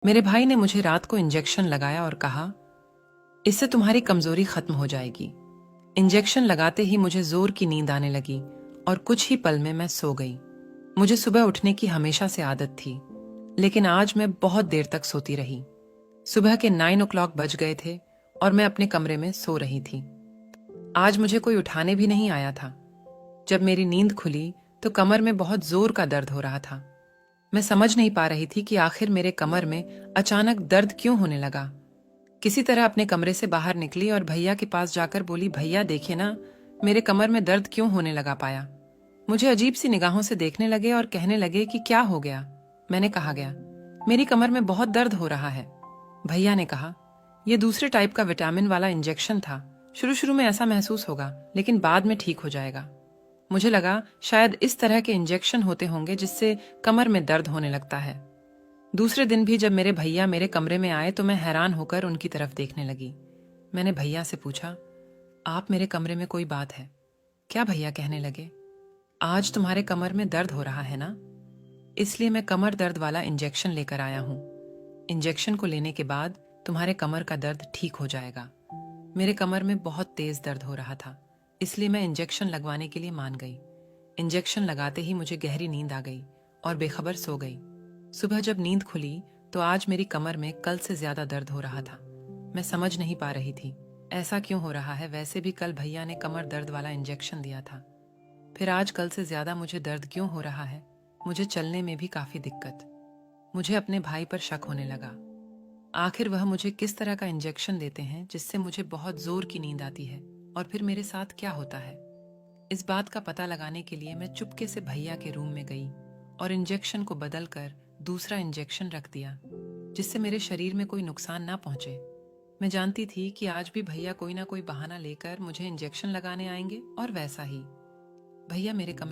मेरे भाई ने मुझे रात को इंजेक्शन लगाया और कहा, इससे तुम्हारी कमजोरी खत्म हो जाएगी। इंजेक्शन लगाते ही मुझे जोर की नींद आने लगी और कुछ ही पल में मैं सो गई। मुझे सुबह उठने की हमेशा से आदत थी, लेकिन आज मैं बहुत देर तक सोती रही। सुबह के 9 o'clock बज गए थे और मैं अपने कमरे में सो रही थी। आज मुझे कोई उठाने भी नहीं आया था। जब मेरी नींद खुली तो कमर में बहुत जोर का दर्द हो रहा था। मैं समझ नहीं पा रही थी कि आखिर मेरे कमर में अचानक दर्द क्यों होने लगा। किसी तरह अपने कमरे से बाहर निकली और भैया के पास जाकर बोली, भैया देखिए ना, मेरे कमर में दर्द क्यों होने लगा। पाया मुझे अजीब सी निगाहों से देखने लगे और कहने लगे कि क्या हो गया। मैंने कहा गया, मेरी कमर में बहुत दर्द हो रहा है। भैया ने कहा, यह दूसरे टाइप का विटामिन वाला इंजेक्शन था। शुरू शुरू में ऐसा महसूस होगा, लेकिन बाद में ठीक हो जाएगा। मुझे लगा शायद इस तरह के इंजेक्शन होते होंगे जिससे कमर में दर्द होने लगता है। दूसरे दिन भी जब मेरे भैया मेरे कमरे में आए तो मैं हैरान होकर उनकी तरफ देखने लगी। मैंने भैया से पूछा, आप मेरे कमरे में कोई बात है क्या? भैया कहने लगे, आज तुम्हारे कमर में दर्द हो रहा है ना, इसलिए मैं कमर दर्द वाला इंजेक्शन लेकर आया हूं। इंजेक्शन को लेने के बाद तुम्हारे कमर का दर्द ठीक हो जाएगा। मेरे कमर में बहुत तेज दर्द हो रहा था, इसलिए मैं इंजेक्शन लगवाने के लिए मान गई। इंजेक्शन लगाते ही मुझे गहरी नींद आ गई और बेखबर सो गई। सुबह जब नींद खुली तो आज मेरी कमर में कल से ज्यादा दर्द हो रहा था। मैं समझ नहीं पा रही थी ऐसा क्यों हो रहा है। वैसे भी कल भैया ने कमर दर्द वाला इंजेक्शन दिया था, फिर आज कल से ज्यादा मुझे दर्द क्यों हो रहा है। मुझे चलने में भी काफी दिक्कत। मुझे अपने भाई पर शक होने लगा। आखिर वह मुझे किस तरह का इंजेक्शन देते हैं जिससे मुझे बहुत जोर की नींद आती है, और फिर मेरे साथ क्या होता है। इस बात का पता लगाने के लिए मैं चुपके से भैया के रूम में गई और इंजेक्शन को बदलकर दूसरा इंजेक्शन रख दिया, जिससे मेरे शरीर में कोई नुकसान ना पहुंचे। मैं जानती थी कि आज भी भैया कोई ना कोई बहाना लेकर मुझे इंजेक्शन लगाने आएंगे, और वैसा ही भैया मेरे कमरे